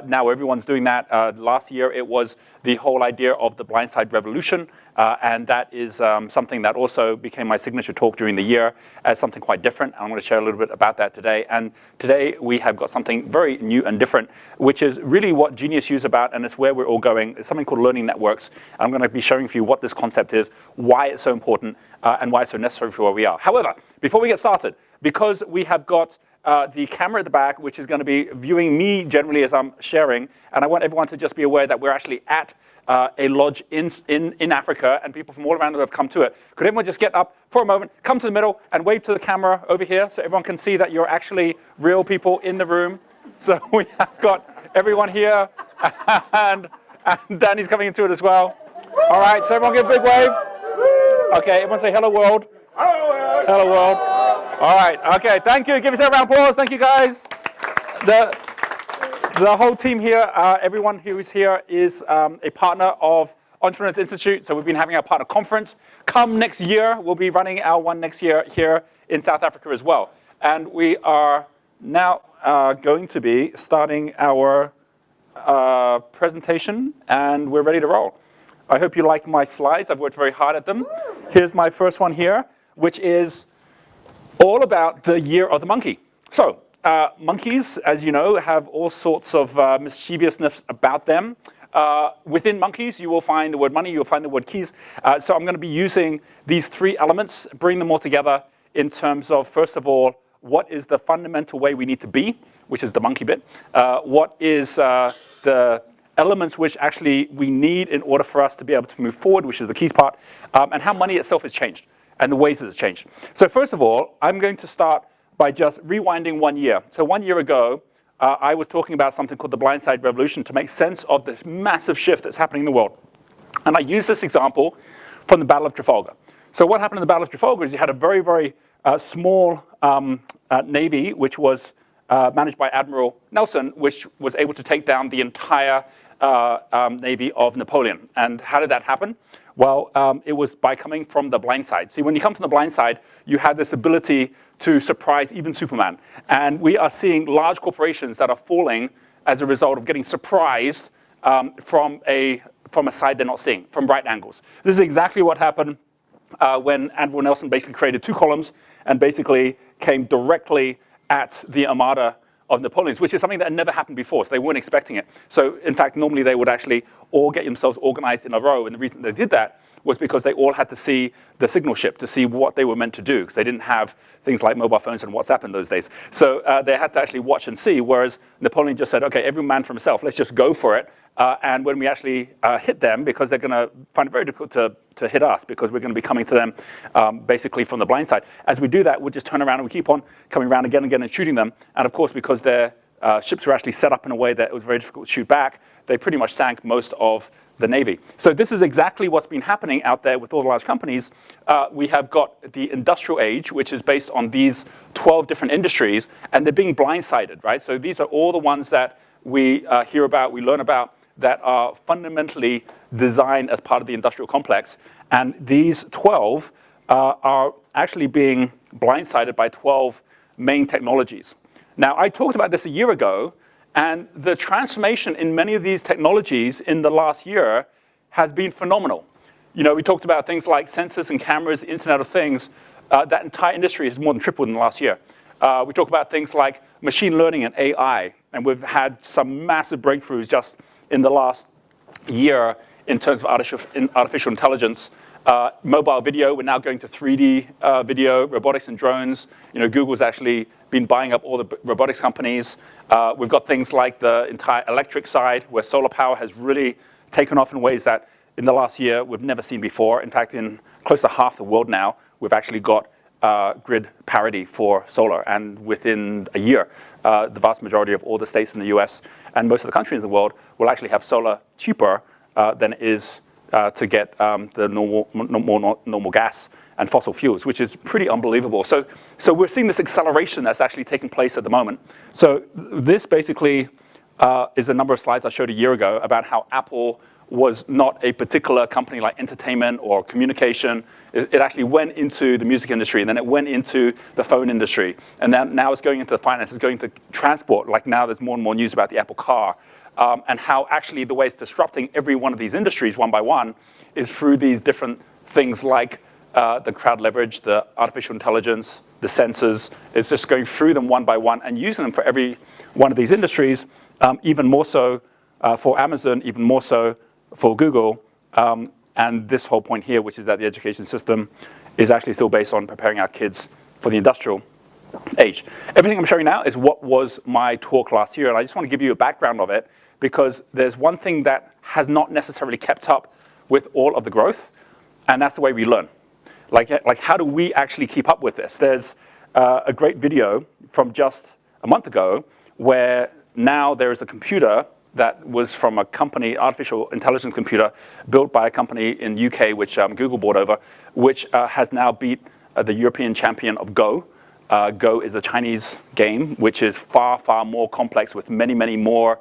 Now everyone's doing that. Last year it was the whole idea of the blindside revolution, and that is something that also became my signature talk during the year as something quite different. I'm going to share a little bit about that today. And today we have got something very new and different, which is really what Genius U's about, and it's where we're all going. It's something called learning networks. I'm going to be showing for you what this concept is, why it's so important, and why it's so necessary for where we are. However, before we get started, because we have got the camera at the back, which is going to be viewing me generally as I'm sharing, and I want everyone to just be aware that we're actually at a lodge in Africa, and people from all around the world have come to it. Could everyone just get up for a moment, come to the middle, and wave to the camera over here so everyone can see that you're actually real people in the room? So we have got everyone here, and Danny's coming into it as well. All right, so everyone give a big wave. Okay, everyone say hello world. Hello world. Hello world. All right, okay, thank you. Give yourself a round of applause. Thank you, guys. The whole team here, everyone who is here is a partner of Entrepreneurs Institute. So we've been having our partner conference. Come next year, we'll be running our one next year here in South Africa as well. And we are now going to be starting our presentation, and we're ready to roll. I hope you like my slides. I've worked very hard at them. Here's my first one here, which is all about the year of the monkey. So monkeys, as you know, have all sorts of mischievousness about them. Within monkeys, you will find the word money, you'll find the word keys. So I'm going to be using these three elements, bring them all together in terms of, first of all, what is the fundamental way we need to be, which is the monkey bit. What is the elements which actually we need in order for us to be able to move forward, which is the keys part, and how money itself has changed, and the ways that it's changed. So first of all, I'm going to start by just rewinding 1 year. So 1 year ago, I was talking about something called the blindside revolution to make sense of the massive shift that's happening in the world. And I used this example from the Battle of Trafalgar. So what happened in the Battle of Trafalgar is you had a very, very small navy, which was managed by Admiral Nelson, which was able to take down the entire navy of Napoleon. And how did that happen? Well, it was by coming from the blind side. See, when you come from the blind side, you have this ability to surprise even Superman. And we are seeing large corporations that are falling as a result of getting surprised from a side they're not seeing, from right angles. This is exactly what happened when Admiral Nelson basically created two columns and basically came directly at the armada of Napoleon's, which is something that had never happened before, so they weren't expecting it. So in fact, normally they would actually all get themselves organized in a row, and the reason they did that was because they all had to see the signal ship to see what they were meant to do, because they didn't have things like mobile phones and WhatsApp in those days. So they had to actually watch and see, whereas Napoleon just said, okay, every man for himself, let's just go for it. And when we actually hit them, because they're going to find it very difficult to hit us, because we're going to be coming to them basically from the blind side. As we do that, we'll just turn around and we keep on coming around again and again and shooting them. And of course, because their ships were actually set up in a way that it was very difficult to shoot back, they pretty much sank most of the Navy. So this is exactly what's been happening out there with all the large companies. We have got the industrial age, which is based on these 12 different industries, and they're being blindsided, right? So these are all the ones that we hear about, we learn about, that are fundamentally designed as part of the industrial complex. And these 12 are actually being blindsided by 12 main technologies. Now, I talked about this a year ago, and the transformation in many of these technologies in the last year has been phenomenal. You know, we talked about things like sensors and cameras, the Internet of Things. That entire industry has more than tripled in the last year. We talk about things like machine learning and AI, and we've had some massive breakthroughs just in the last year in terms of artificial intelligence. Mobile video, we're now going to 3D video, robotics and drones. You know, Google's actually been buying up all the robotics companies. We've got things like the entire electric side, where solar power has really taken off in ways that in the last year we've never seen before. In fact, in close to half the world now, we've actually got grid parity for solar. And within a year, the vast majority of all the states in the US and most of the countries in the world will actually have solar cheaper than it is to get the normal gas and fossil fuels, which is pretty unbelievable. So we're seeing this acceleration that's actually taking place at the moment. So this basically is a number of slides I showed a year ago about how Apple was not a particular company like entertainment or communication. It actually went into the music industry, and then it went into the phone industry. And then now it's going into finance, it's going to transport. Like now there's more and more news about the Apple car. and how actually the way it's disrupting every one of these industries one by one is through these different things like the crowd leverage, the artificial intelligence, the sensors. It's just going through them one by one and using them for every one of these industries, even more so for Amazon, even more so for Google. And this whole point here, which is that the education system is actually still based on preparing our kids for the industrial age. Everything I'm showing now is what was my talk last year, and I just want to give you a background of it because there's one thing that has not necessarily kept up with all of the growth, and that's the way we learn. Like how do we actually keep up with this? There's a great video from just a month ago where now there is a computer that was from a company, artificial intelligence computer, built by a company in the UK, which Google bought over, which has now beat the European champion of Go. Go is a Chinese game, which is far, far more complex with many, many more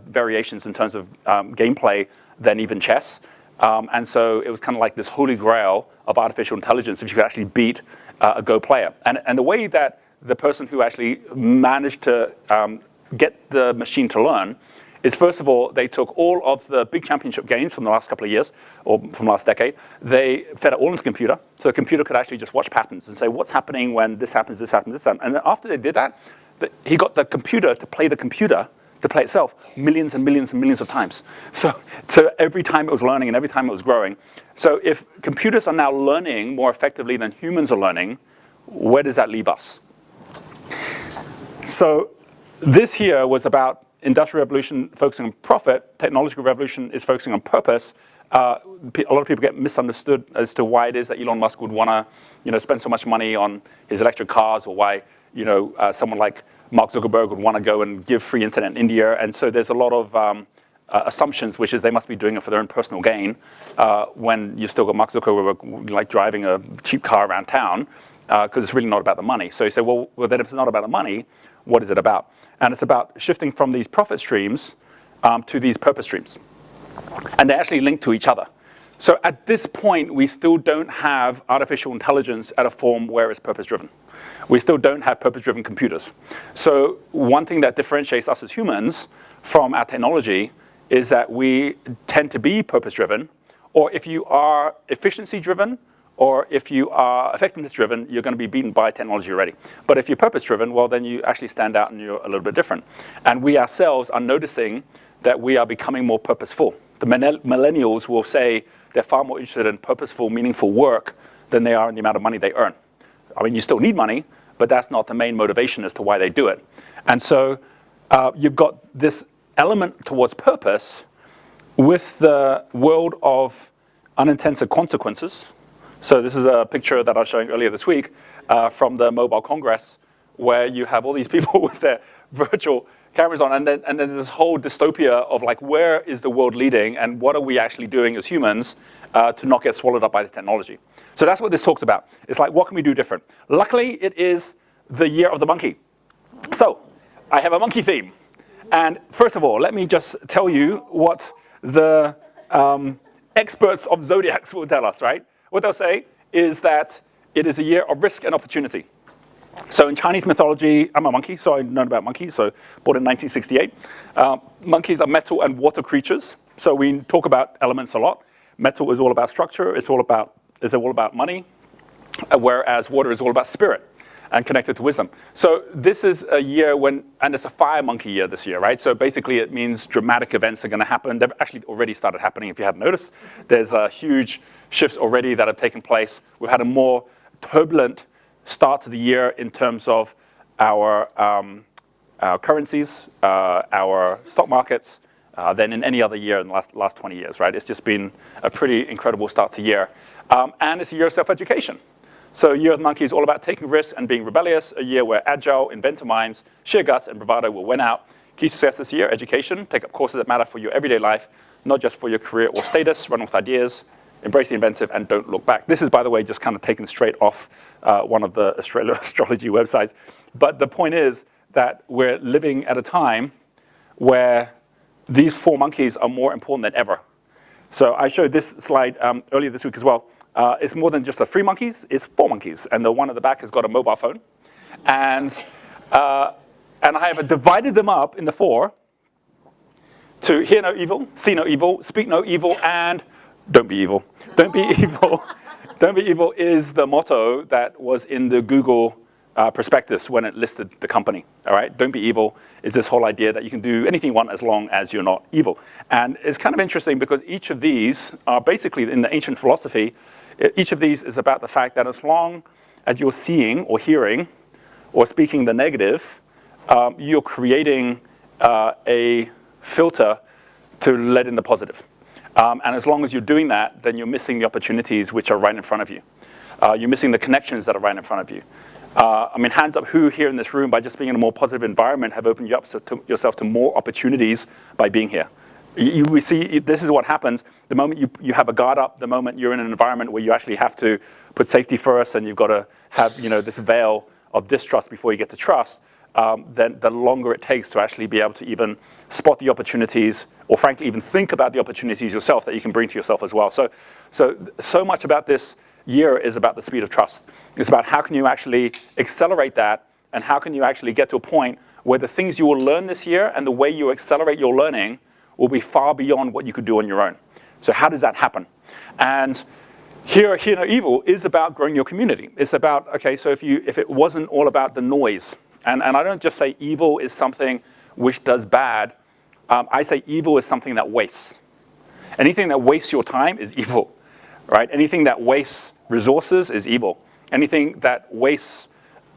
variations in terms of gameplay than even chess. And so it was kind of like this holy grail of artificial intelligence if you could actually beat a Go player. And the way that the person who actually managed to get the machine to learn is, first of all, they took all of the big championship games from the last couple of years, or from last decade, they fed it all into the computer, so the computer could actually just watch patterns and say, what's happening when this happens, this happens, this happens. And then after they did that, he got the computer to play itself millions and millions and millions of times. So every time it was learning and every time it was growing. So if computers are now learning more effectively than humans are learning, where does that leave us? So this here was about industrial revolution focusing on profit. Technological revolution is focusing on purpose. A lot of people get misunderstood as to why it is that Elon Musk would want to, spend so much money on his electric cars, or why, someone like Mark Zuckerberg would want to go and give free internet in India. And so there's a lot of assumptions, which is they must be doing it for their own personal gain, when you've still got Mark Zuckerberg like driving a cheap car around town, because it's really not about the money. So you say, well, then if it's not about the money, what is it about? And it's about shifting from these profit streams to these purpose streams. And they actually link to each other. So at this point, we still don't have artificial intelligence at a form where it's purpose-driven. We still don't have purpose-driven computers. So one thing that differentiates us as humans from our technology is that we tend to be purpose-driven, or if you are efficiency-driven, or if you are effectiveness-driven, you're going to be beaten by technology already. But if you're purpose-driven, well, then you actually stand out and you're a little bit different. And we ourselves are noticing that we are becoming more purposeful. The millennials will say they're far more interested in purposeful, meaningful work than they are in the amount of money they earn. I mean, you still need money, but that's not the main motivation as to why they do it. And so you've got this element towards purpose with the world of unintended consequences. So this is a picture that I was showing earlier this week from the Mobile Congress, where you have all these people with their virtual cameras on, and then this whole dystopia of like, where is the world leading, and what are we actually doing as humans to not get swallowed up by the technology? So that's what this talks about. It's like, what can we do different? Luckily, it is the year of the monkey. So I have a monkey theme. And first of all, let me just tell you what the experts of zodiacs will tell us, right? What they'll say is that it is a year of risk and opportunity. So in Chinese mythology, I'm a monkey, so I know about monkeys, so born in 1968. Monkeys are metal and water creatures, so we talk about elements a lot. Metal is all about structure, it's all about money, whereas water is all about spirit and connected to wisdom. So this is a year when, and it's a fire monkey year this year, right? So basically it means dramatic events are going to happen. They've actually already started happening, if you hadn't noticed. There's huge shifts already that have taken place. We've had a more turbulent start to the year in terms of our currencies, our stock markets, than in any other year in the last 20 years, right? It's just been a pretty incredible start to the year. And it's a year of self-education. So Year of the Monkey is all about taking risks and being rebellious, a year where agile, inventor minds, sheer guts, and bravado will win out. Key success this year, education. Take up courses that matter for your everyday life, not just for your career or status. Run with ideas, embrace the inventive, and don't look back. This is, by the way, just kind of taken straight off one of the astrology websites. But the point is that we're living at a time where these four monkeys are more important than ever. So I showed this slide earlier this week as well. It's more than just the three monkeys, it's four monkeys. And the one at the back has got a mobile phone. And I have divided them up in the four to hear no evil, see no evil, speak no evil, and don't be evil. Don't be evil. Don't be evil is the motto that was in the Google prospectus when it listed the company. All right, don't be evil is this whole idea that you can do anything you want as long as you're not evil. And it's kind of interesting because each of these are basically in the ancient philosophy. Each of these is about the fact that as long as you're seeing or hearing or speaking the negative, you're creating a filter to let in the positive. And as long as you're doing that, then you're missing the opportunities which are right in front of you. You're missing the connections that are right in front of you. I mean, hands up, who here in this room, by just being in a more positive environment, have opened you up to yourself to more opportunities by being here? We see this is what happens the moment you have a guard up, the moment you're in an environment where you actually have to put safety first and you've got to have this veil of distrust before you get to trust, then the longer it takes to actually be able to even spot the opportunities or frankly even think about the opportunities yourself that you can bring to yourself as well. So much about this year is about the speed of trust. It's about how can you actually accelerate that and how can you actually get to a point where the things you will learn this year and the way you accelerate your learning will be far beyond what you could do on your own. So how does that happen? And Hear No Evil is about growing your community. It's about, okay, so if it wasn't all about the noise, and I don't just say evil is something which does bad, I say evil is something that wastes. Anything that wastes your time is evil, right? Anything that wastes resources is evil. Anything that wastes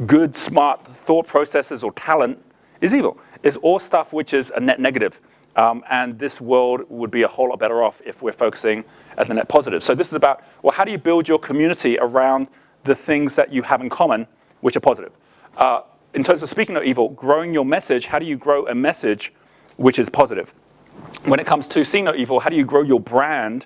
good, smart thought processes or talent is evil. It's all stuff which is a net negative. And this world would be a whole lot better off if we're focusing at the net positive. So this is about, well, how do you build your community around the things that you have in common, which are positive? In terms of speaking no evil, growing your message, how do you grow a message which is positive? When it comes to seeing no evil, how do you grow your brand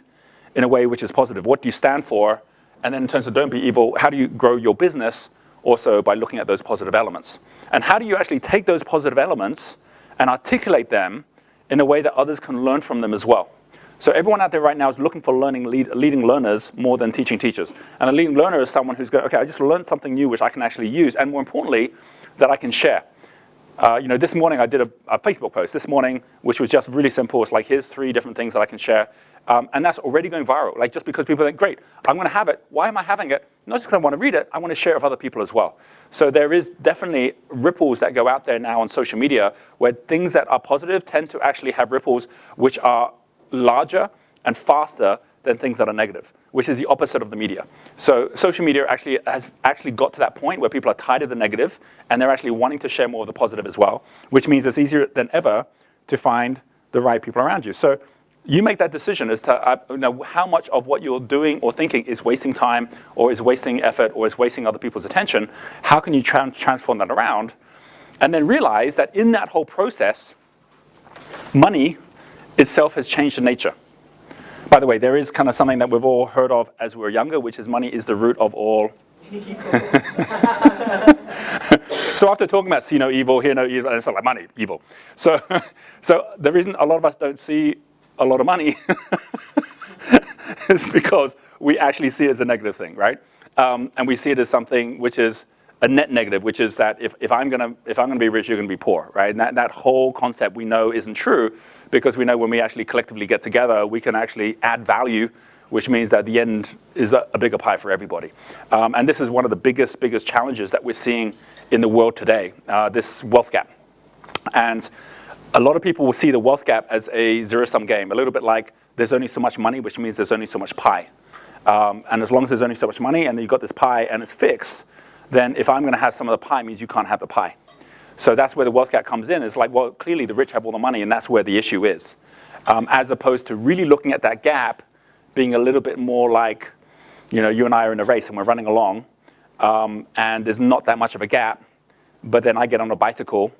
in a way which is positive? What do you stand for? And then in terms of don't be evil, how do you grow your business also by looking at those positive elements? And how do you actually take those positive elements and articulate them in a way that others can learn from them as well? So everyone out there right now is looking for leading learners more than teaching teachers. And a leading learner is someone who's going, okay, I just learned something new which I can actually use, and more importantly, that I can share. This morning I did a Facebook post this morning, which was just really simple. It's like, here's 3 different things that I can share. And that's already going viral. Like, just because people think, great, I'm going to have it. Why am I having it? Not just because I want to read it, I want to share it with other people as well. So there is definitely ripples that go out there now on social media where things that are positive tend to actually have ripples which are larger and faster than things that are negative, which is the opposite of the media. So social media has got to that point where people are tired of the negative and they're actually wanting to share more of the positive as well, which means it's easier than ever to find the right people around you. So you make that decision as to how much of what you're doing or thinking is wasting time or is wasting effort or is wasting other people's attention. How can you transform that around? And then realize that in that whole process, money itself has changed the nature. By the way, there is kind of something that we've all heard of as we were younger, which is money is the root of all. So after talking about see no evil, hear no evil, and it's like money, evil. So the reason a lot of us don't see a lot of money is because we actually see it as a negative thing, right? And we see it as something which is a net negative, which is that if I'm gonna be rich, you're gonna be poor, right? And that whole concept we know isn't true, because we know when we actually collectively get together, we can actually add value, which means that the end is a bigger pie for everybody. And this is one of the biggest challenges that we're seeing in the world today, this wealth gap. And a lot of people will see the wealth gap as a zero-sum game, a little bit like there's only so much money, which means there's only so much pie. And as long as there's only so much money and you've got this pie and it's fixed, then if I'm going to have some of the pie, it means you can't have the pie. So that's where the wealth gap comes in. It's like, well, clearly the rich have all the money, and that's where the issue is. As opposed to really looking at that gap, being a little bit more like, you and I are in a race and we're running along, and there's not that much of a gap, but then I get on a bicycle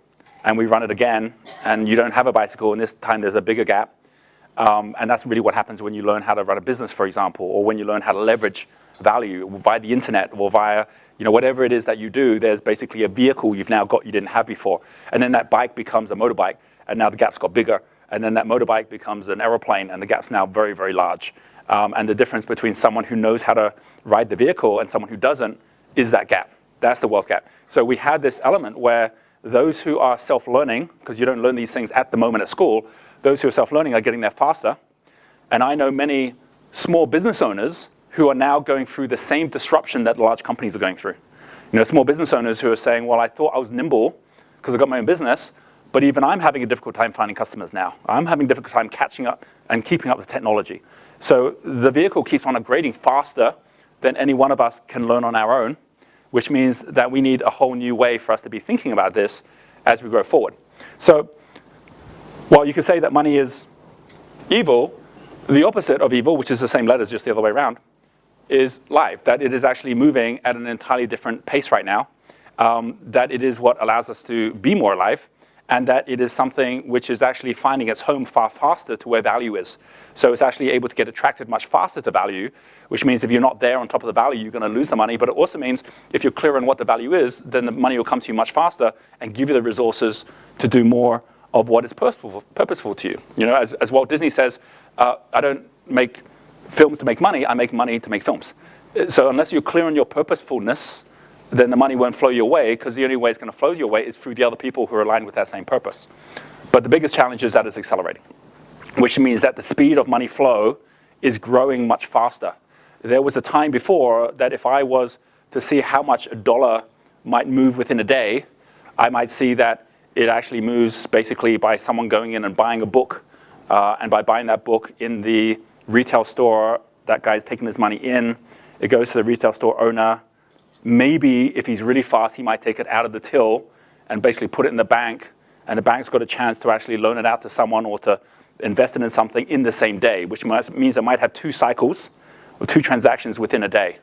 and we run it again, and you don't have a bicycle, and this time there's a bigger gap. And that's really what happens when you learn how to run a business, for example, or when you learn how to leverage value via the internet or via whatever it is that you do. There's basically a vehicle you've now got you didn't have before. And then that bike becomes a motorbike, and now the gap's got bigger. And then that motorbike becomes an aeroplane, and the gap's now very, very large. And the difference between someone who knows how to ride the vehicle and someone who doesn't is that gap. That's the wealth gap. So we had this element where those who are self-learning, because you don't learn these things at the moment at school, those who are self-learning are getting there faster. And I know many small business owners who are now going through the same disruption that large companies are going through. Small business owners who are saying, well, I thought I was nimble because I've got my own business, but even I'm having a difficult time finding customers now. I'm having a difficult time catching up and keeping up with technology. So the vehicle keeps on upgrading faster than any one of us can learn on our own, which means that we need a whole new way for us to be thinking about this as we go forward. So while you could say that money is evil, the opposite of evil, which is the same letters, just the other way around, is life, that it is actually moving at an entirely different pace right now, that it is what allows us to be more alive, and that it is something which is actually finding its home far faster to where value is. So it's actually able to get attracted much faster to value, which means if you're not there on top of the value, you're going to lose the money. But it also means if you're clear on what the value is, then the money will come to you much faster and give you the resources to do more of what is purposeful to you. As Walt Disney says, I don't make films to make money, I make money to make films. So unless you're clear on your purposefulness, then the money won't flow your way, because the only way it's going to flow your way is through the other people who are aligned with that same purpose. But the biggest challenge is that it's accelerating, which means that the speed of money flow is growing much faster. There was a time before that if I was to see how much a dollar might move within a day, I might see that it actually moves basically by someone going in and buying a book, and by buying that book in the retail store, that guy's taking his money in, it goes to the retail store owner. Maybe if he's really fast, he might take it out of the till and basically put it in the bank, and the bank's got a chance to actually loan it out to someone or to invest it in something in the same day, which means it might have 2 cycles or 2 transactions within a day.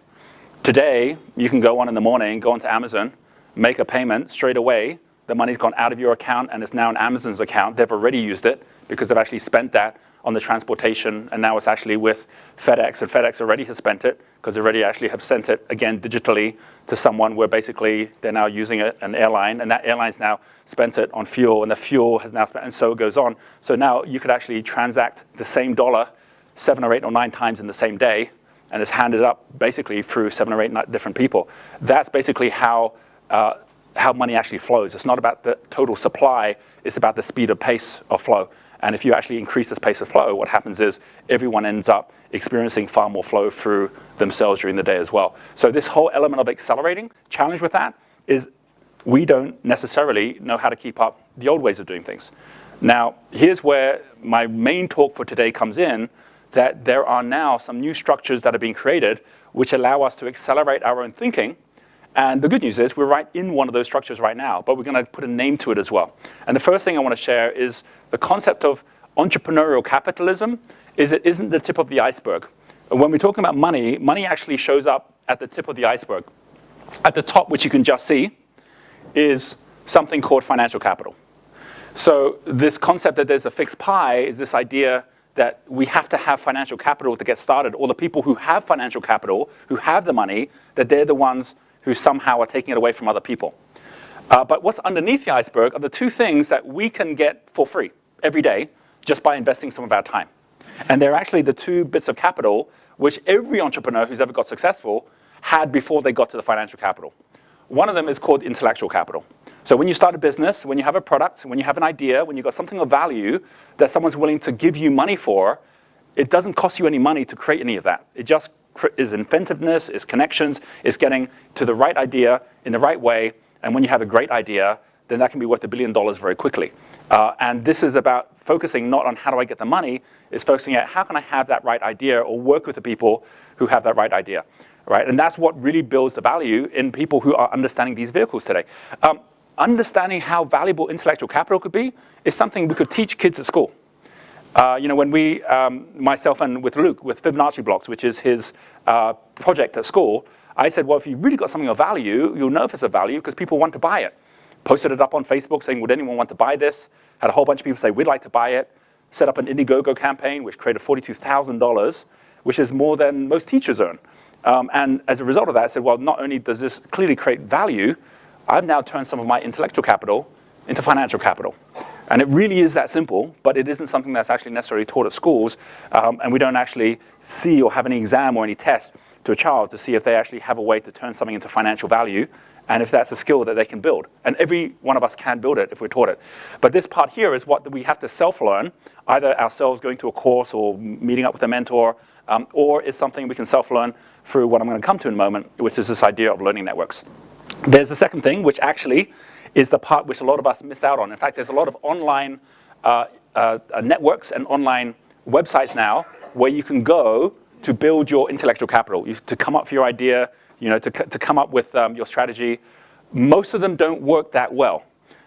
Today, you can go on in the morning, go onto Amazon, make a payment straight away. The money's gone out of your account and it's now in Amazon's account. They've already used it because they've actually spent that on the transportation, and now it's actually with FedEx, and FedEx already has spent it because they already actually have sent it again digitally to someone where basically they're now using an airline, and that airline's now spent it on fuel, and the fuel has now spent, and so it goes on. So now you could actually transact the same dollar 7 or 8 or 9 times in the same day, and it's handed up basically through 7 or 8 different people. That's basically how money actually flows. It's not about the total supply, it's about the speed of pace of flow. And if you actually increase this pace of flow, what happens is everyone ends up experiencing far more flow through themselves during the day as well. So this whole element of accelerating, challenge with that is we don't necessarily know how to keep up the old ways of doing things. Now, here's where my main talk for today comes in, that there are now some new structures that are being created which allow us to accelerate our own thinking. And the good news is we're right in one of those structures right now, but we're going to put a name to it as well. And the first thing I want to share is the concept of entrepreneurial capitalism is it isn't the tip of the iceberg. When we're talking about money, money actually shows up at the tip of the iceberg. At the top, which you can just see, is something called financial capital. So this concept that there's a fixed pie is this idea that we have to have financial capital to get started, or the people who have financial capital, who have the money, that they're the ones who somehow are taking it away from other people. But what's underneath the iceberg are the 2 things that we can get for free every day just by investing some of our time. And they're actually the 2 bits of capital which every entrepreneur who's ever got successful had before they got to the financial capital. One of them is called intellectual capital. So when you start a business, when you have a product, when you have an idea, when you've got something of value that someone's willing to give you money for, it doesn't cost you any money to create any of that. It just is inventiveness, is connections, is getting to the right idea in the right way. And when you have a great idea, then that can be worth $1 billion very quickly. And this is about focusing not on how do I get the money, it's focusing at how can I have that right idea or work with the people who have that right idea. Right? And that's what really builds the value in people who are understanding these vehicles today. Understanding how valuable intellectual capital could be is something we could teach kids at school. When we, myself and with Luke, with Fibonacci blocks, which is his project at school, I said, well, if you really got something of value, you'll know if it's of value because people want to buy it. Posted it up on Facebook saying, would anyone want to buy this? Had a whole bunch of people say, we'd like to buy it. Set up an Indiegogo campaign, which created $42,000, which is more than most teachers earn. And as a result of that, I said, well, not only does this clearly create value, I've now turned some of my intellectual capital into financial capital. And it really is that simple, but it isn't something that's actually necessarily taught at schools. And we don't actually see or have any exam or any test to a child to see if they actually have a way to turn something into financial value and if that's a skill that they can build. And every one of us can build it if we're taught it. But this part here is what we have to self-learn, either ourselves going to a course or meeting up with a mentor, or is something we can self-learn through what I'm going to come to in a moment, which is this idea of learning networks. There's a second thing, which actually is the part which a lot of us miss out on. In fact, there's a lot of online networks and online websites now where you can go to build your intellectual capital, to come up with your idea, to come up with your strategy. Most of them don't work that well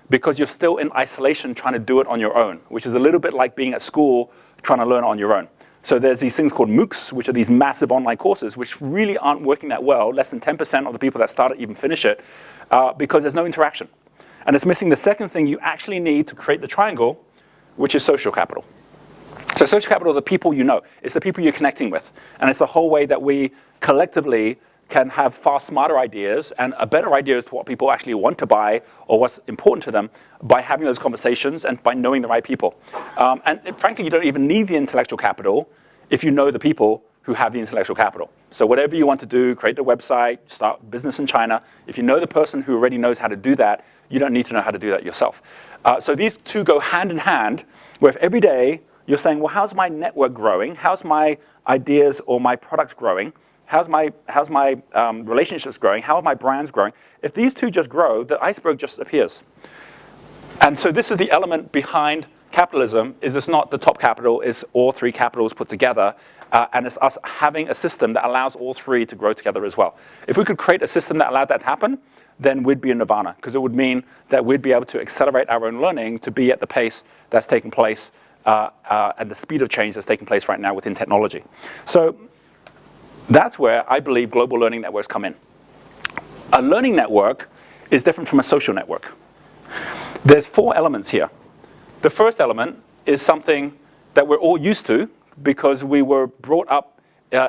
because you're still in isolation trying to do it on your own, which is a little bit like being at school trying to learn on your own. So there's these things called MOOCs, which are these massive online courses, which really aren't working that well. Less than 10% of the people that start it even finish it because there's no interaction. And it's missing the second thing you actually need to create the triangle, which is social capital. So social capital are the people you know. It's the people you're connecting with. And it's the whole way that we collectively can have far smarter ideas and a better idea as to what people actually want to buy or what's important to them by having those conversations and by knowing the right people. And frankly, you don't even need the intellectual capital if you know the people who have the intellectual capital. So whatever you want to do, create a website, start business in China, if you know the person who already knows how to do that, you don't need to know how to do that yourself. So these two go hand in hand, where if every day you're saying, well, how's my network growing? How's my ideas or my products growing? How's my relationships growing? How are my brands growing? If these two just grow, the iceberg just appears. And so this is the element behind capitalism, is it's not the top capital, it's all three capitals put together, and it's us having a system that allows all three to grow together as well. If we could create a system that allowed that to happen, then we'd be in nirvana, because it would mean that we'd be able to accelerate our own learning to be at the pace that's taking place and the speed of change that's taking place right now within technology. So that's where I believe global learning networks come in. A learning network is different from a social network. There's 4 elements here. The first element is something that we're all used to because we were brought up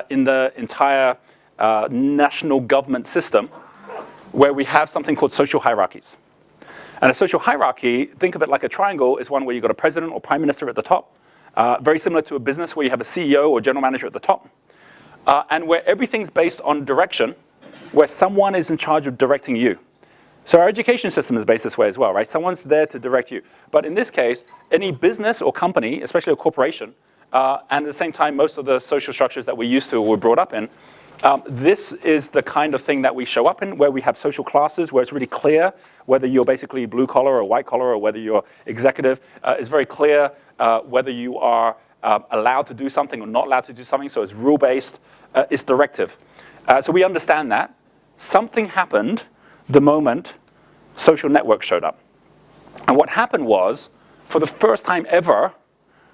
in the entire national government system where we have something called social hierarchies. And a social hierarchy, think of it like a triangle, is one where you've got a president or prime minister at the top, very similar to a business where you have a CEO or general manager at the top. And where everything's based on direction, where someone is in charge of directing you. So our education system is based this way as well, right? Someone's there to direct you. But in this case, any business or company, especially a corporation, and at the same time, most of the social structures that we used to or were brought up in, this is the kind of thing that we show up in, where we have social classes, where it's really clear whether you're basically blue collar or white collar, or whether you're executive. It's very clear whether you are allowed to do something or not allowed to do something. So it's rule-based, it's directive. So we understand that. Something happened the moment social networks showed up. And what happened was, for the first time ever,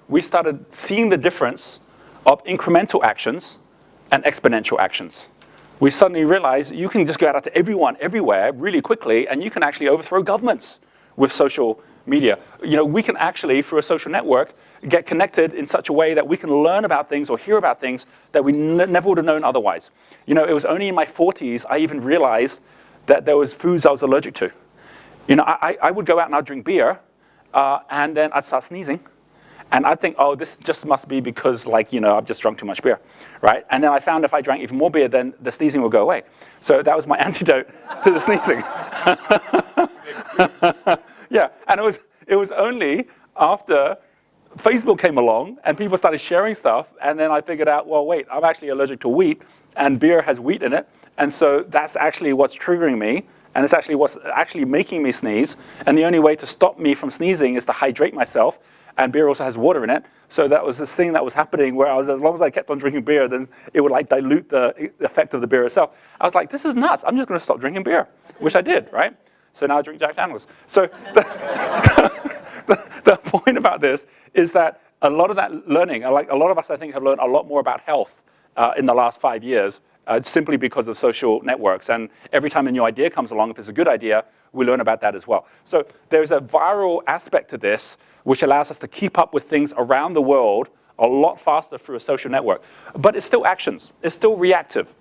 we started seeing the difference of incremental actions and exponential actions. We suddenly realized you can just go out to everyone, everywhere, really quickly, and you can actually overthrow governments with social media. We can actually, through a social network, get connected in such a way that we can learn about things or hear about things that we never would have known otherwise. It was only in my 40s I even realized that there was foods I was allergic to. I would go out and I'd drink beer, and then I'd start sneezing. And I'd think, oh, this just must be because, I've just drunk too much beer, right? And then I found if I drank even more beer, then the sneezing would go away. So that was my antidote to the sneezing. Yeah, and it was only after Facebook came along and people started sharing stuff, and then I figured out, well, wait, I'm actually allergic to wheat, and beer has wheat in it, and so that's actually what's triggering me, and it's actually what's actually making me sneeze, and the only way to stop me from sneezing is to hydrate myself, and beer also has water in it. So that was this thing that was happening where as long as I kept on drinking beer, then it would dilute the effect of the beer itself. I was like, this is nuts. I'm just going to stop drinking beer, which I did, right? So now I drink Jack Daniels. So the point about this is that a lot of that learning, a lot of us, I think, have learned a lot more about health in the last 5 years simply because of social networks. And every time a new idea comes along, if it's a good idea, we learn about that as well. So there's a viral aspect to this which allows us to keep up with things around the world a lot faster through a social network. But it's still actions. It's still reactive.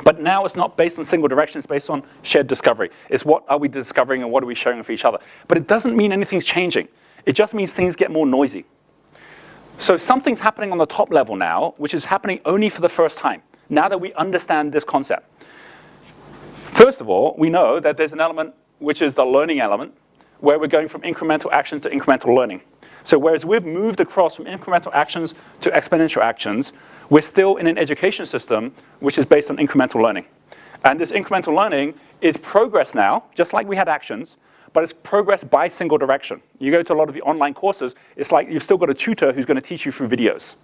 But now it's not based on single direction. It's based on shared discovery. It's what are we discovering and what are we sharing with each other. But it doesn't mean anything's changing. It just means things get more noisy. So something's happening on the top level now, which is happening only for the first time, now that we understand this concept. First of all, we know that there's an element which is the learning element, where we're going from incremental actions to incremental learning. So whereas we've moved across from incremental actions to exponential actions, we're still in an education system which is based on incremental learning. And this incremental learning is progress now, just like we had actions, but it's progress by single direction. You go to a lot of the online courses, it's like you've still got a tutor who's going to teach you through videos.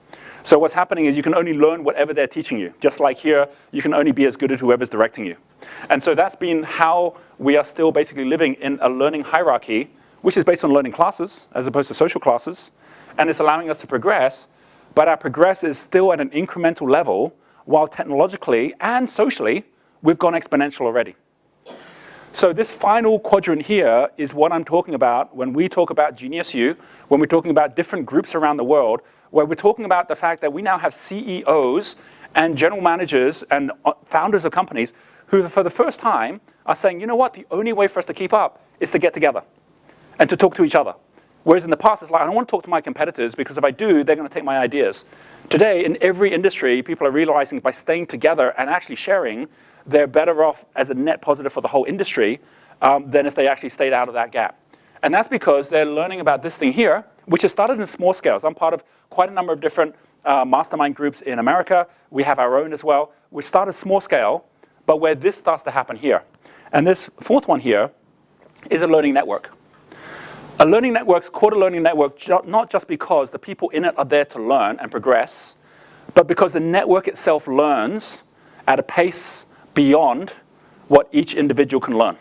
So what's happening is you can only learn whatever they're teaching you. Just like here, you can only be as good as whoever's directing you. And so that's been how we are still basically living in a learning hierarchy, which is based on learning classes as opposed to social classes. And it's allowing us to progress, but our progress is still at an incremental level, while technologically and socially, we've gone exponential already. So this final quadrant here is what I'm talking about when we talk about Genius U, when we're talking about different groups around the world, where we're talking about the fact that we now have CEOs and general managers and founders of companies who, for the first time, are saying, you know what, the only way for us to keep up is to get together and to talk to each other. Whereas in the past, it's like, I don't want to talk to my competitors because if I do, they're going to take my ideas. Today, in every industry, people are realizing by staying together and actually sharing, they're better off as a net positive for the whole industry than if they actually stayed out of that gap. And that's because they're learning about this thing here, which has started in small scales. I'm part of quite a number of different mastermind groups in America. We have our own as well. We started small scale, but where this starts to happen here. And this fourth one here is a learning network. A learning network's called a learning network not just because the people in it are there to learn and progress, but because the network itself learns at a pace beyond what each individual can learn,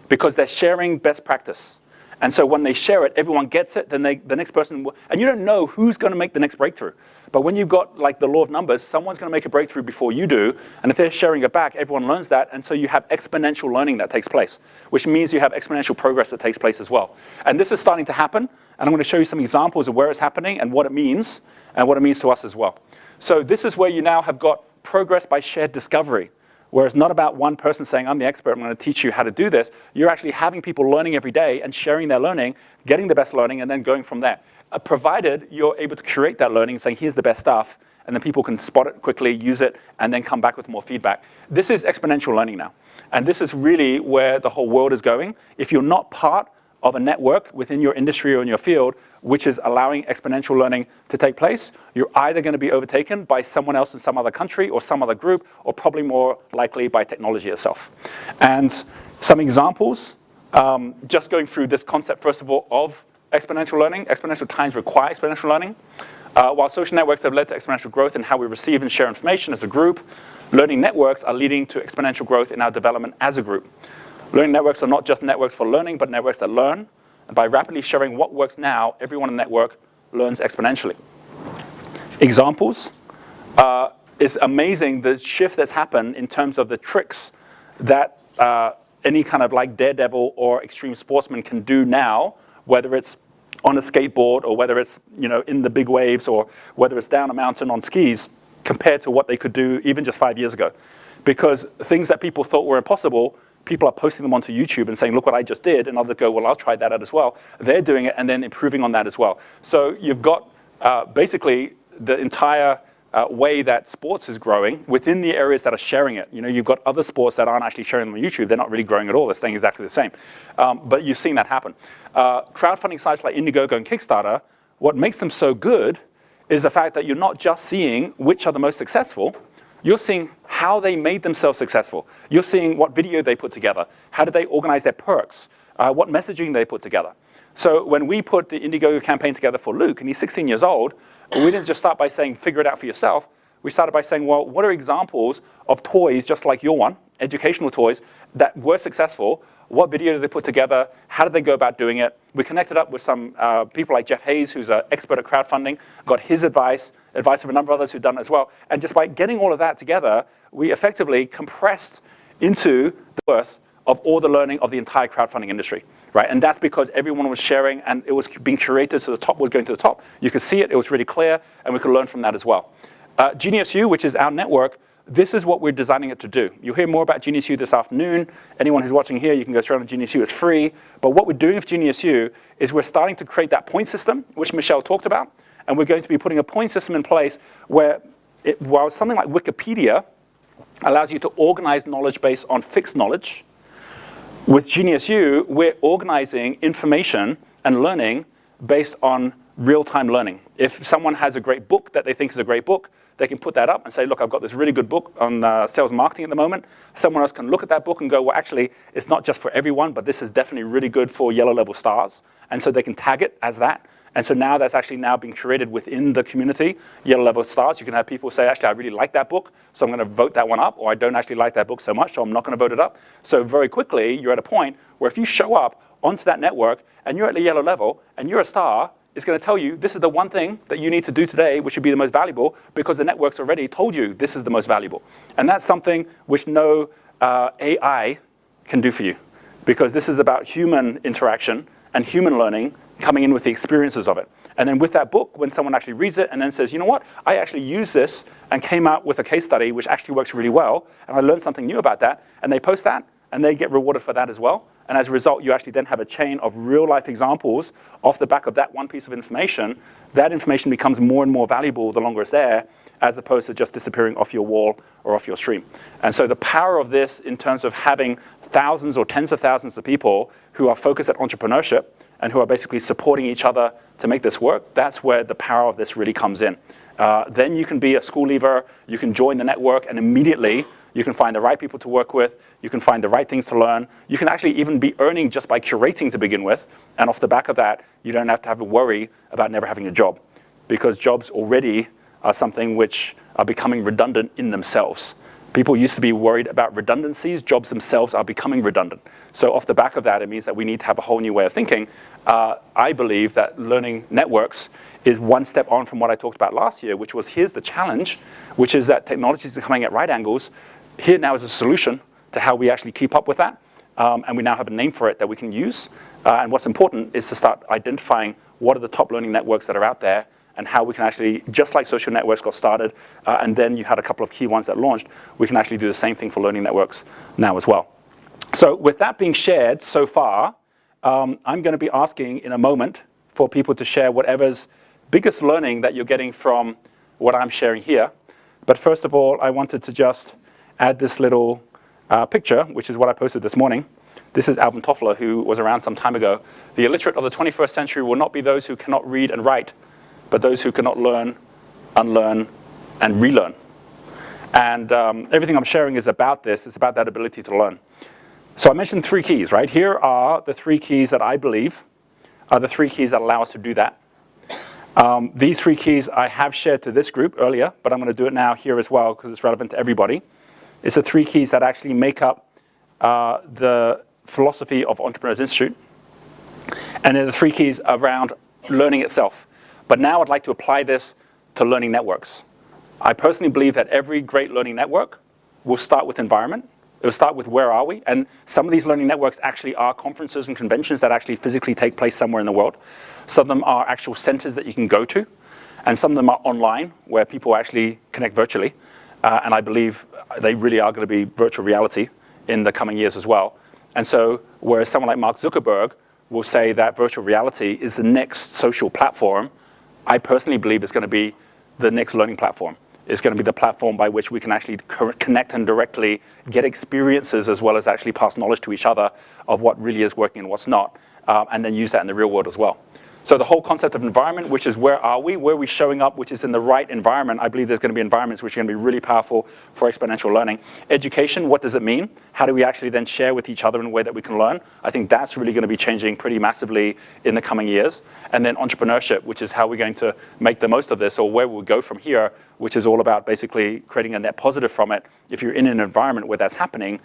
because they're sharing best practice. And so when they share it, everyone gets it, then the next person will, and you don't know who's going to make the next breakthrough. But when you've got like the law of numbers, someone's going to make a breakthrough before you do, and if they're sharing it back, everyone learns that, and so you have exponential learning that takes place, which means you have exponential progress that takes place as well. And this is starting to happen, and I'm going to show you some examples of where it's happening and what it means to us as well. So this is where you now have got progress by shared discovery, where it's not about one person saying, I'm the expert, I'm going to teach you how to do this. You're actually having people learning every day and sharing their learning, getting the best learning, and then going from there. Provided you're able to curate that learning and saying, here's the best stuff, and then people can spot it quickly, use it, and then come back with more feedback. This is exponential learning now. And this is really where the whole world is going. If you're not part of a network within your industry or in your field, which is allowing exponential learning to take place, you're either going to be overtaken by someone else in some other country or some other group, or probably more likely by technology itself. And some examples, just going through this concept, first of all, of exponential learning. Exponential times require exponential learning. While social networks have led to exponential growth in how we receive and share information as a group, learning networks are leading to exponential growth in our development as a group. Learning networks are not just networks for learning, but networks that learn. And by rapidly sharing what works now, everyone in the network learns exponentially. Examples. It's amazing the shift that's happened in terms of the tricks that any kind of like daredevil or extreme sportsman can do now, whether it's on a skateboard or whether it's in the big waves or whether it's down a mountain on skis, compared to what they could do even just 5 years ago. Because things that people thought were impossible, people are posting them onto YouTube and saying, look what I just did, and others go, well, I'll try that out as well. They're doing it and then improving on that as well. So you've got basically the entire way that sports is growing within the areas that are sharing it. You've got other sports that aren't actually sharing them on YouTube. They're not really growing at all. They're staying exactly the same. But you've seen that happen. Crowdfunding sites like Indiegogo and Kickstarter, what makes them so good is the fact that you're not just seeing which are the most successful, you're seeing how they made themselves successful. You're seeing what video they put together. How did they organize their perks? What messaging they put together. So when we put the Indiegogo campaign together for Luke, and he's 16 years old, we didn't just start by saying, figure it out for yourself. We started by saying, well, what are examples of toys just like your one, educational toys, that were successful? What video did they put together? How did they go about doing it? We connected up with some people like Jeff Hayes, who's an expert at crowdfunding, got his advice of a number of others who've done it as well. And just by getting all of that together, we effectively compressed into the worth of all the learning of the entire crowdfunding industry, right? And that's because everyone was sharing and it was being curated, so the top was going to the top. You could see it, it was really clear, and we could learn from that as well. Genius U, which is our network, this is what we're designing it to do. You'll hear more about Genius U this afternoon. Anyone who's watching here, you can go straight on Genius U, it's free. But what we're doing with Genius U is we're starting to create that point system, which Michelle talked about, and we're going to be putting a point system in place where, while something like Wikipedia allows you to organize knowledge based on fixed knowledge. With Genius U, we're organizing information and learning based on real-time learning. If someone has a great book that they think is a great book, they can put that up and say, look, I've got this really good book on sales and marketing at the moment. Someone else can look at that book and go, well, actually, it's not just for everyone, but this is definitely really good for yellow level stars. And so they can tag it as that. And so now that's actually now being created within the community, yellow level stars. You can have people say, actually, I really like that book, so I'm going to vote that one up, or I don't actually like that book so much, so I'm not going to vote it up. So very quickly, you're at a point where if you show up onto that network and you're at the yellow level and you're a star, it's going to tell you this is the one thing that you need to do today which should be the most valuable because the network's already told you this is the most valuable. And that's something which no AI can do for you, because this is about human interaction and human learning coming in with the experiences of it. And then with that book, when someone actually reads it and then says, you know what, I actually used this and came out with a case study which actually works really well, and I learned something new about that, and they post that, and they get rewarded for that as well. And as a result, you actually then have a chain of real-life examples off the back of that one piece of information. That information becomes more and more valuable the longer it's there, as opposed to just disappearing off your wall or off your stream. And so the power of this in terms of having thousands or tens of thousands of people who are focused at entrepreneurship and who are basically supporting each other to make this work, that's where the power of this really comes in. Then you can be a school leaver, you can join the network, and immediately you can find the right people to work with, you can find the right things to learn, you can actually even be earning just by curating to begin with, and off the back of that, you don't have to worry about never having a job, because jobs already are something which are becoming redundant in themselves. People used to be worried about redundancies, jobs themselves are becoming redundant. So off the back of that, it means that we need to have a whole new way of thinking. I believe that learning networks is one step on from what I talked about last year, which was here's the challenge, which is that technologies are coming at right angles. Here now is a solution to how we actually keep up with that. And we now have a name for it that we can use. And what's important is to start identifying what are the top learning networks that are out there and how we can actually, just like social networks got started, and then you had a couple of key ones that launched, we can actually do the same thing for learning networks now as well. So with that being shared so far, I'm going to be asking in a moment for people to share whatever's biggest learning that you're getting from what I'm sharing here. But first of all, I wanted to just add this little picture, which is what I posted this morning. This is Alvin Toffler, who was around some time ago. The illiterate of the 21st century will not be those who cannot read and write, but those who cannot learn, unlearn, and relearn. And everything I'm sharing is about this. It's about that ability to learn. So I mentioned 3 keys, right? Here are the 3 keys that I believe are the 3 keys that allow us to do that. These 3 keys I have shared to this group earlier, but I'm going to do it now here as well because it's relevant to everybody. It's the 3 keys that actually make up the philosophy of Entrepreneurs Institute. And they're the 3 keys around learning itself. But now I'd like to apply this to learning networks. I personally believe that every great learning network will start with environment. It will start with where are we? And some of these learning networks actually are conferences and conventions that actually physically take place somewhere in the world. Some of them are actual centers that you can go to. And some of them are online where people actually connect virtually. And I believe they really are going to be virtual reality in the coming years as well. And so whereas someone like Mark Zuckerberg will say that virtual reality is the next social platform, I personally believe it's going to be the next learning platform. It's going to be the platform by which we can actually connect and directly get experiences as well as actually pass knowledge to each other of what really is working and what's not, and then use that in the real world as well. So the whole concept of environment, which is where are we showing up, which is in the right environment. I believe there's going to be environments which are going to be really powerful for exponential learning. Education, what does it mean? How do we actually then share with each other in a way that we can learn? I think that's really going to be changing pretty massively in the coming years. And then entrepreneurship, which is how we're going to make the most of this, or where we'll go from here, which is all about basically creating a net positive from it. If you're in an environment where that's happening,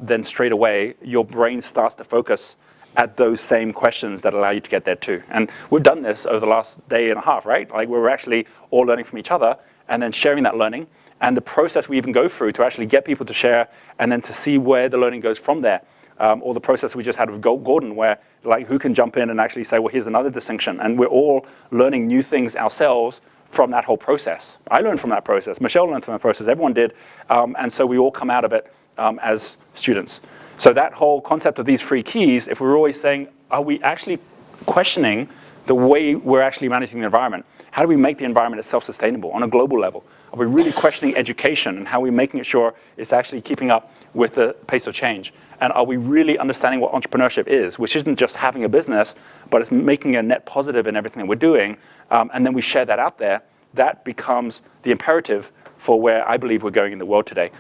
then straight away your brain starts to focus at those same questions that allow you to get there too. And we've done this over the last day and a half, right? Like we're actually all learning from each other and then sharing that learning. And the process we even go through to actually get people to share and then to see where the learning goes from there. Or the process we just had with Gordon where like who can jump in and actually say, well, here's another distinction. And we're all learning new things ourselves from that whole process. I learned from that process. Michelle learned from that process. Everyone did. And so we all come out of it as students. So that whole concept of these 3 keys, if we're always saying, are we actually questioning the way we're actually managing the environment? How do we make the environment self-sustainable on a global level? Are we really questioning education and how we're making sure it's actually keeping up with the pace of change? And are we really understanding what entrepreneurship is, which isn't just having a business, but it's making a net positive in everything that we're doing, and then we share that out there? That becomes the imperative for where I believe we're going in the world today.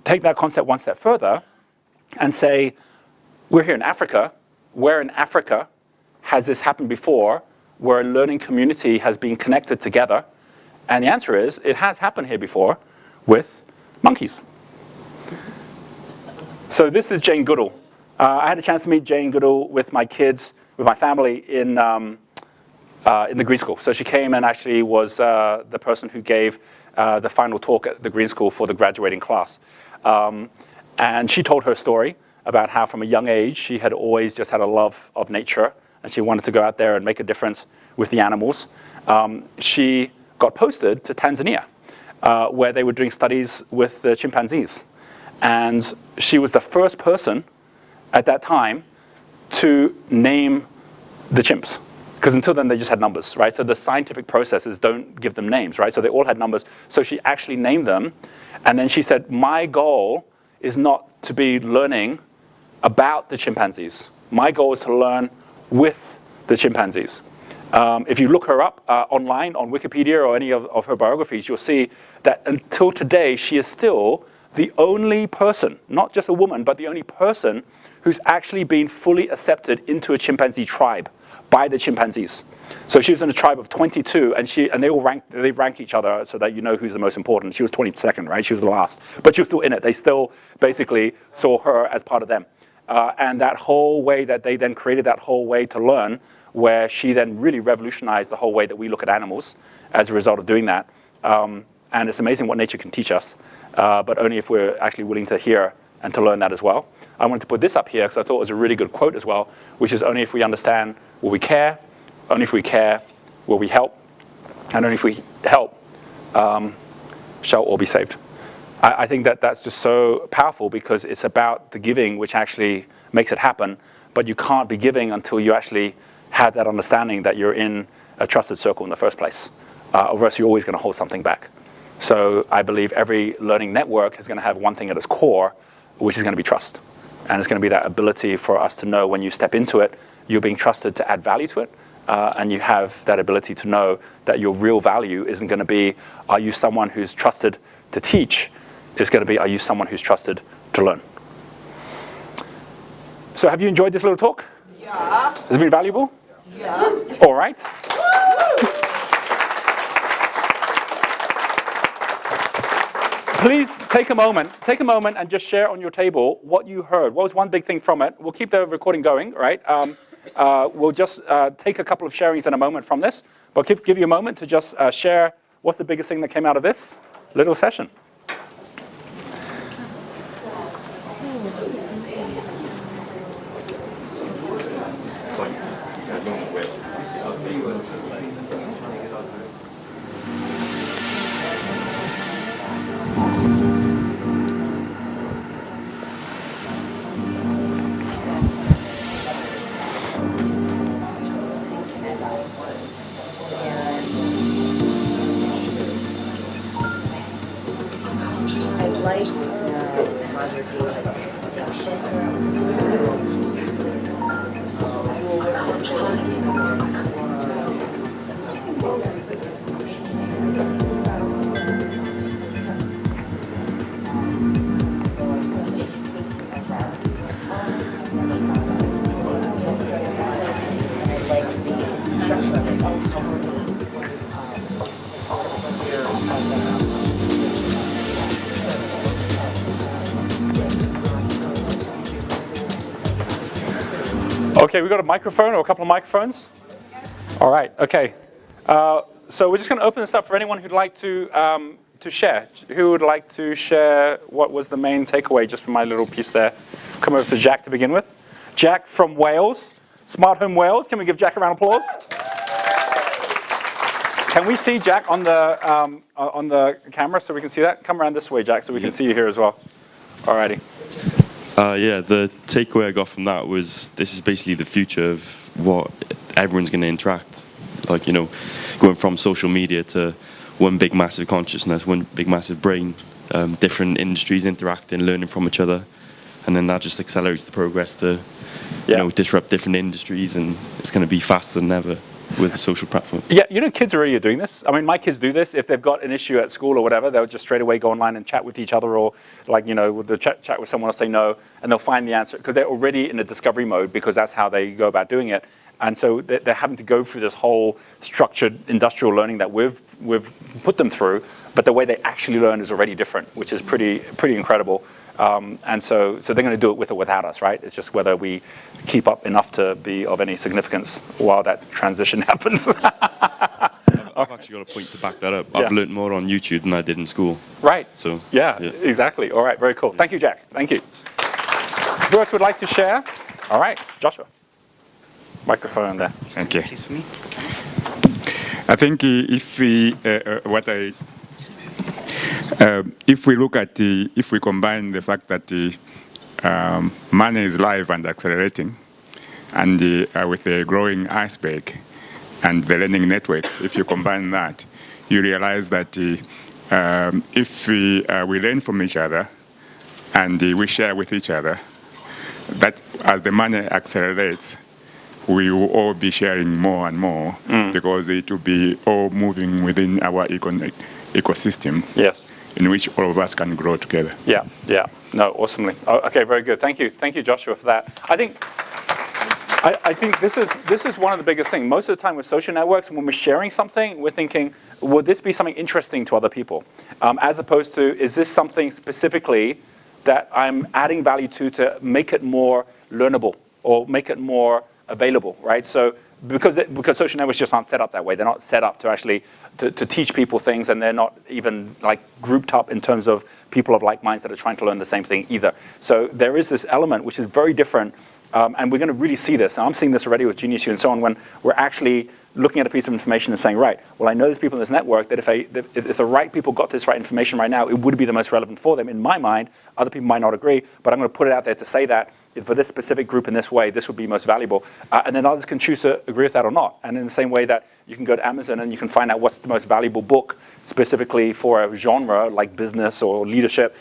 Take that concept one step further and say, we're here in Africa. Where in Africa has this happened before, where a learning community has been connected together? And the answer is, it has happened here before with monkeys. So this is Jane Goodall. I had a chance to meet Jane Goodall with my kids, with my family in the Green School. So she came and actually was the person who gave the final talk at the Green School for the graduating class. And she told her story about how from a young age she had always just had a love of nature and she wanted to go out there and make a difference with the animals. She got posted to Tanzania, where they were doing studies with the chimpanzees. And she was the first person at that time to name the chimps. Because until then, they just had numbers, right? So the scientific processes don't give them names, right? So they all had numbers. So she actually named them. And then she said, my goal is not to be learning about the chimpanzees. My goal is to learn with the chimpanzees. If you look her up online on Wikipedia or any of her biographies, you'll see that until today, she is still the only person, not just a woman, but the only person who's actually been fully accepted into a chimpanzee tribe by the chimpanzees. So she was in a tribe of 22, and they all rank each other so that you know who's the most important. She was 22nd, right? She was the last, but she was still in it. They still basically saw her as part of them. And that whole way that they then created that whole way to learn, where she then really revolutionized the whole way that we look at animals as a result of doing that. And it's amazing what nature can teach us, but only if we're actually willing to hear and to learn that as well. I wanted to put this up here because I thought it was a really good quote as well, which is only if we understand will we care, only if we care will we help, and only if we help shall all be saved. I think that that's just so powerful because it's about the giving which actually makes it happen, but you can't be giving until you actually have that understanding that you're in a trusted circle in the first place, or else you're always going to hold something back. So I believe every learning network is going to have one thing at its core, which is going to be trust. And it's going to be that ability for us to know when you step into it, you're being trusted to add value to it. And you have that ability to know that your real value isn't going to be, are you someone who's trusted to teach? It's going to be, are you someone who's trusted to learn? So have you enjoyed this little talk? Yeah. Has it been valuable? Yeah. All right. Please take a moment and just share on your table what you heard. What was one big thing from it? We'll keep the recording going, right? We'll just take a couple of sharings in a moment from this, but give you a moment to just share what's the biggest thing that came out of this little session. Okay, we got a microphone or a couple of microphones? All right, okay. So we're just going to open this up for anyone who'd like to share. Who would like to share what was the main takeaway just from my little piece there? Come over to Jack to begin with. Jack from Wales, Smart Home Wales. Can we give Jack a round of applause? Can we see Jack on the camera so we can see that? Come around this way, Jack, so we can see you here as well. All righty. Yeah, the takeaway I got from that was this is basically the future of what everyone's going to interact. like, you know, going from social media to one big massive consciousness, one big massive brain, different industries interacting, learning from each other, and then that just accelerates the progress to, you know, disrupt different industries, and it's going to be faster than ever with the social platform. Yeah, you know, kids already are doing this. I mean, my kids do this. If they've got an issue at school or whatever, they'll just straight away go online and chat with each other, or like, you know, they'll chat with someone else they know, and they'll find the answer because they're already in a discovery mode, because that's how they go about doing it. And so they're having to go through this whole structured industrial learning that we've put them through, but the way they actually learn is already different, which is pretty incredible. And so they're going to do it with or without us, right? It's just whether we keep up enough to be of any significance while that transition happens. I've actually got a point to back that up. I've learned more on YouTube than I did in school. Right. So yeah, exactly. All right, very cool. Thank you, Jack. Thank you. Who else would like to share? All right, Joshua. Microphone there. Thank you. I think if we look at if we combine the fact that money is live and accelerating, and with the growing iceberg and the learning networks, if you combine that, you realize that if we learn from each other and we share with each other, that as the money accelerates, we will all be sharing more and more, because it will be all moving within our ecosystem. Yes. In which all of us can grow together. Yeah. No, awesomely. Oh, okay, very good. Thank you, Joshua, for that. I think this is one of the biggest things. Most of the time with social networks, when we're sharing something, we're thinking, would this be something interesting to other people? As opposed to, is this something specifically that I'm adding value to make it more learnable or make it more available, right? So because social networks just aren't set up that way. They're not set up to actually to teach people things, and they're not even like grouped up in terms of people of like minds that are trying to learn the same thing either. So there is this element which is very different, and we're going to really see this. And I'm seeing this already with Genius U and so on, when we're actually looking at a piece of information and saying, right, well, I know there's people in this network that if the right people got this right information right now, it would be the most relevant for them. In my mind, other people might not agree, but I'm going to put it out there to say that for this specific group in this way, this would be most valuable. And then others can choose to agree with that or not. And in the same way that you can go to Amazon and you can find out what's the most valuable book specifically for a genre like business or leadership.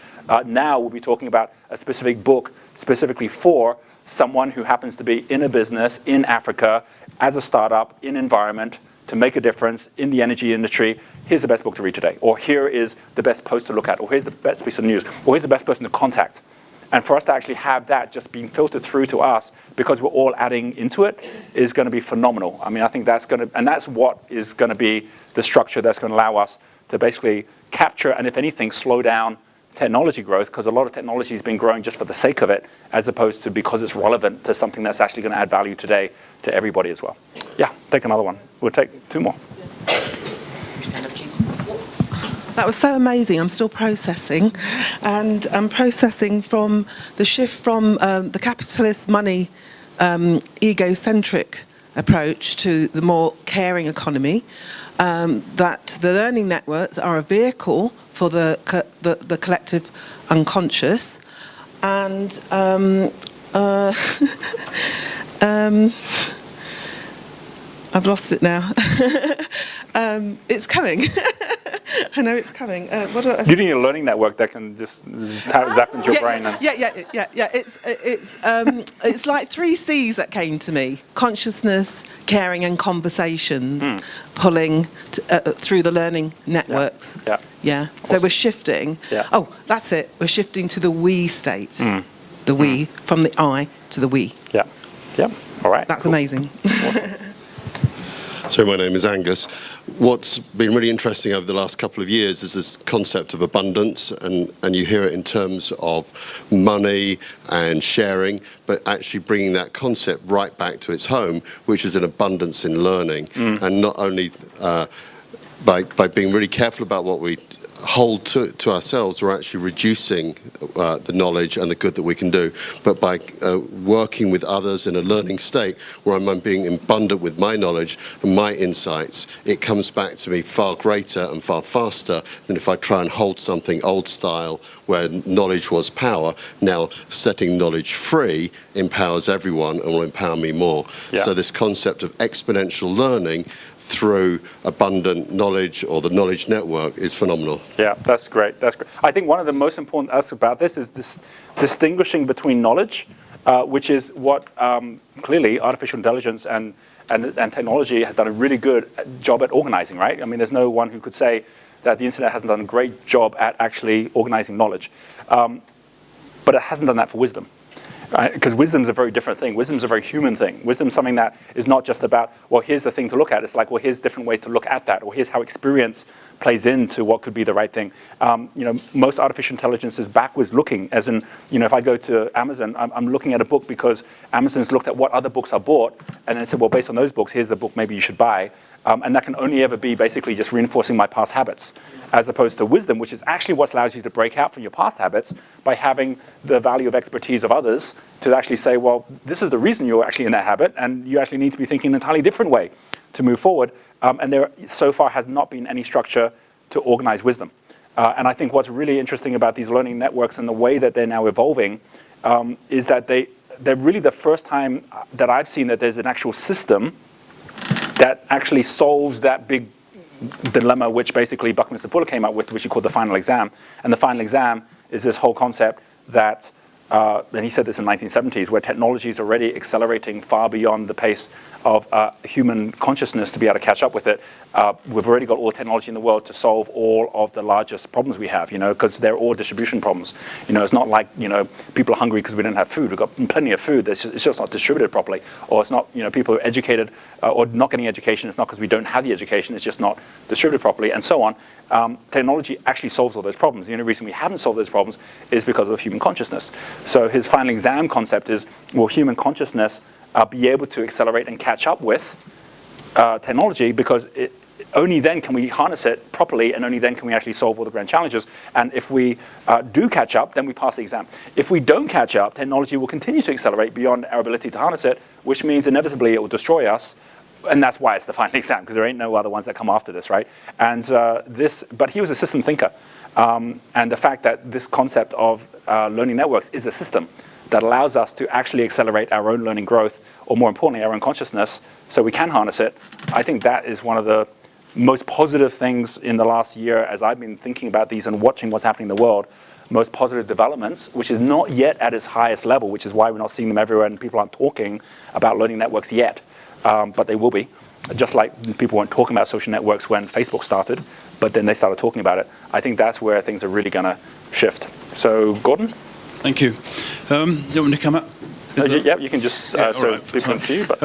Now we'll be talking about a specific book specifically for someone who happens to be in a business in Africa as a startup in environment to make a difference in the energy industry. Here's the best book to read today. Or here is the best post to look at. Or here's the best piece of news. Or here's the best person to contact. And for us to actually have that just being filtered through to us because we're all adding into it is going to be phenomenal. I mean, I think that's going to, and that's what is going to be the structure that's going to allow us to basically capture and, if anything, slow down technology growth, because a lot of technology has been growing just for the sake of it, as opposed to because it's relevant to something that's actually going to add value today to everybody as well. Yeah, take another one. We'll take two more. Stand up, please. That was so amazing. I'm still processing. And I'm processing from the shift from the capitalist money egocentric approach to the more caring economy, that the learning networks are a vehicle for the collective unconscious. And I've lost it now. It's coming. I know it's coming. You need a learning network that can just zap into your brain. Yeah. It's like 3 C's that came to me: consciousness, caring, and conversations, pulling through the learning networks. Yeah. Awesome. So we're shifting. Yeah. Oh, that's it. We're shifting to the we state. The we, from the I to the we. Yeah. All right. That's amazing. Awesome. So my name is Angus. What's been really interesting over the last couple of years is this concept of abundance, and you hear it in terms of money and sharing, but actually bringing that concept right back to its home, which is an abundance in learning. And not only by being really careful about what we hold to ourselves, we're actually reducing the knowledge and the good that we can do. But by working with others in a learning state where I'm being abundant with my knowledge and my insights, it comes back to me far greater and far faster than if I try and hold something old style where knowledge was power. Now setting knowledge free empowers everyone and will empower me more. So this concept of exponential learning through abundant knowledge or the knowledge network is phenomenal. Yeah, that's great. That's great. I think one of the most important aspects about this is this distinguishing between knowledge, which is what clearly artificial intelligence and technology has done a really good job at organizing, right? I mean, there's no one who could say that the internet hasn't done a great job at actually organizing knowledge. But it hasn't done that for wisdom. Because wisdom's a very different thing. Wisdom's a very human thing. Wisdom's something that is not just about, well, here's the thing to look at. It's like, well, here's different ways to look at that, or here's how experience plays into what could be the right thing. Most artificial intelligence is backwards looking, as in, if I go to Amazon, I'm looking at a book because Amazon's looked at what other books are bought, and then said, well, based on those books, here's the book maybe you should buy. And that can only ever be basically just reinforcing my past habits, as opposed to wisdom, which is actually what allows you to break out from your past habits by having the value of expertise of others to actually say, well, this is the reason you're actually in that habit, and you actually need to be thinking an entirely different way to move forward. And there so far has not been any structure to organize wisdom. And I think what's really interesting about these learning networks and the way that they're now evolving is that they're really the first time that I've seen that there's an actual system that actually solves that big dilemma which basically Buckminster Fuller came up with, which he called the final exam. And the final exam is this whole concept that, and he said this in the 1970s, where technology is already accelerating far beyond the pace of human consciousness to be able to catch up with it. We've already got all the technology in the world to solve all of the largest problems we have, because they're all distribution problems. It's not like, people are hungry because we don't have food. We've got plenty of food. It's just not distributed properly. Or it's not, people are educated or not getting education. It's not because we don't have the education. It's just not distributed properly, and so on. Technology actually solves all those problems. The only reason we haven't solved those problems is because of human consciousness. So his final exam concept is, will human consciousness be able to accelerate and catch up with technology, because only then can we harness it properly, and only then can we actually solve all the grand challenges. And if we do catch up, then we pass the exam. If we don't catch up, technology will continue to accelerate beyond our ability to harness it, which means inevitably it will destroy us. And that's why it's the final exam, because there ain't no other ones that come after this, right? And but he was a system thinker. And the fact that this concept of learning networks is a system that allows us to actually accelerate our own learning growth, or more importantly, our own consciousness, so we can harness it. I think that is one of the most positive things in the last year, as I've been thinking about these and watching what's happening in the world, most positive developments, which is not yet at its highest level, which is why we're not seeing them everywhere and people aren't talking about learning networks yet, but they will be. Just like people weren't talking about social networks when Facebook started, but then they started talking about it. I think that's where things are really going to shift. So, Gordon? Thank you. Do you want me to come up? Yeah, you can just, so right, people can see you. But.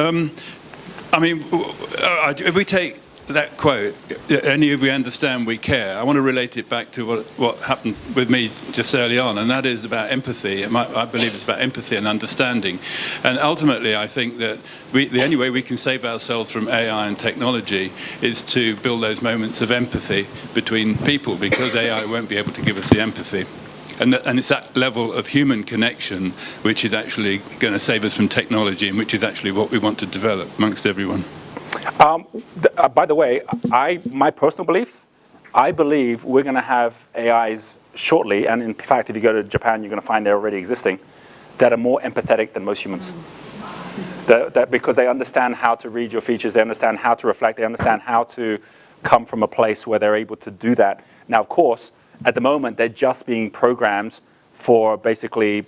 If we take that quote, any of we understand, we care, I want to relate it back to what happened with me just early on, and that is about empathy. I believe it's about empathy and understanding. And ultimately, I think that the only way we can save ourselves from AI and technology is to build those moments of empathy between people, because AI won't be able to give us the empathy. And it's that level of human connection which is actually going to save us from technology, and which is actually what we want to develop amongst everyone. By the way, my personal belief, I believe we're going to have AIs shortly, and in fact, if you go to Japan, you're going to find they're already existing, that are more empathetic than most humans. That because they understand how to read your features, they understand how to reflect, they understand how to come from a place where they're able to do that. Now, of course, at the moment, they're just being programmed for basically,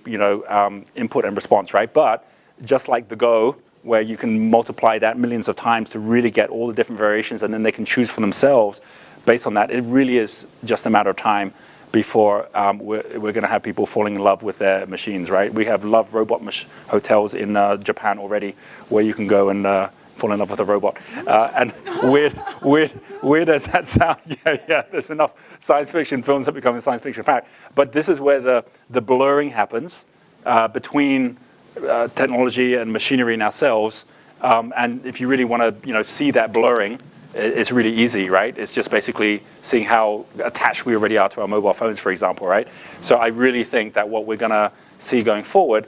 input and response, right? But just like the Go, where you can multiply that millions of times to really get all the different variations, and then they can choose for themselves based on that, it really is just a matter of time before we're going to have people falling in love with their machines, right? We have love robot hotels in Japan already, where you can go and fall in love with a robot. And weird as that sounds, yeah, there's enough science fiction films that become a science fiction fact. But this is where the blurring happens between technology and machinery and ourselves. And if you really want to, see that blurring, it's really easy, right? It's just basically seeing how attached we already are to our mobile phones, for example, right? So I really think that what we're going to see going forward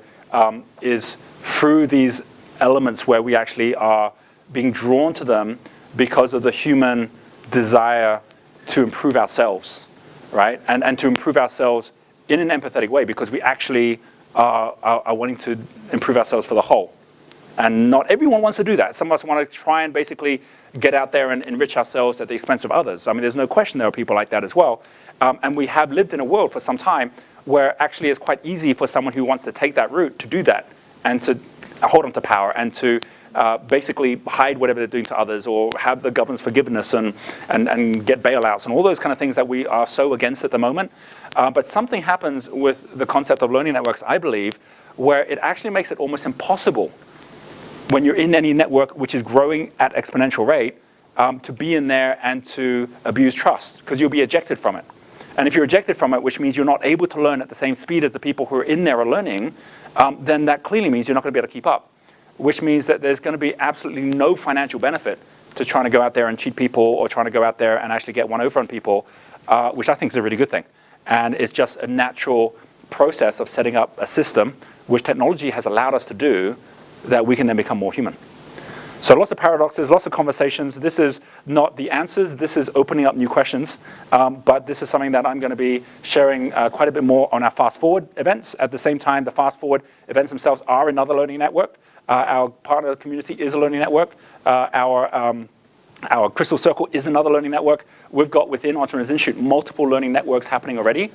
is through these elements where we actually are being drawn to them because of the human desire to improve ourselves, right? And to improve ourselves in an empathetic way, because we actually are wanting to improve ourselves for the whole. And not everyone wants to do that. Some of us want to try and basically get out there and enrich ourselves at the expense of others. I mean, there's no question there are people like that as well. And we have lived in a world for some time where actually it's quite easy for someone who wants to take that route to do that and to hold on to power and to basically hide whatever they're doing to others, or have the government's forgiveness and get bailouts and all those kind of things that we are so against at the moment. But something happens with the concept of learning networks, I believe, where it actually makes it almost impossible when you're in any network which is growing at exponential rate to be in there and to abuse trust, because you'll be ejected from it. And if you're ejected from it, which means you're not able to learn at the same speed as the people who are in there are learning, then that clearly means you're not going to be able to keep up, which means that there's going to be absolutely no financial benefit to trying to go out there and cheat people or trying to go out there and actually get one over on people, which I think is a really good thing. And it's just a natural process of setting up a system which technology has allowed us to do that we can then become more human. So lots of paradoxes, lots of conversations. This is not the answers. This is opening up new questions. But this is something that I'm going to be sharing quite a bit more on our Fast Forward events. At the same time, the Fast Forward events themselves are another learning network. Our partner community is a learning network. Our Crystal Circle is another learning network. We've got within Entrepreneurs Institute multiple learning networks happening already,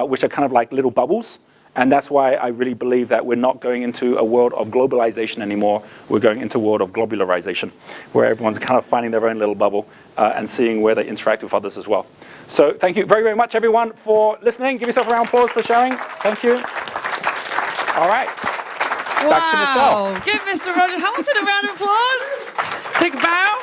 which are kind of like little bubbles. And that's why I really believe that we're not going into a world of globalization anymore. We're going into a world of globularization, where everyone's kind of finding their own little bubble and seeing where they interact with others as well. So thank you very, very much, everyone, for listening. Give yourself a round of applause for sharing. Thank you. All right. Wow. Give Mr. Roger Hamilton a round of applause. Take a bow.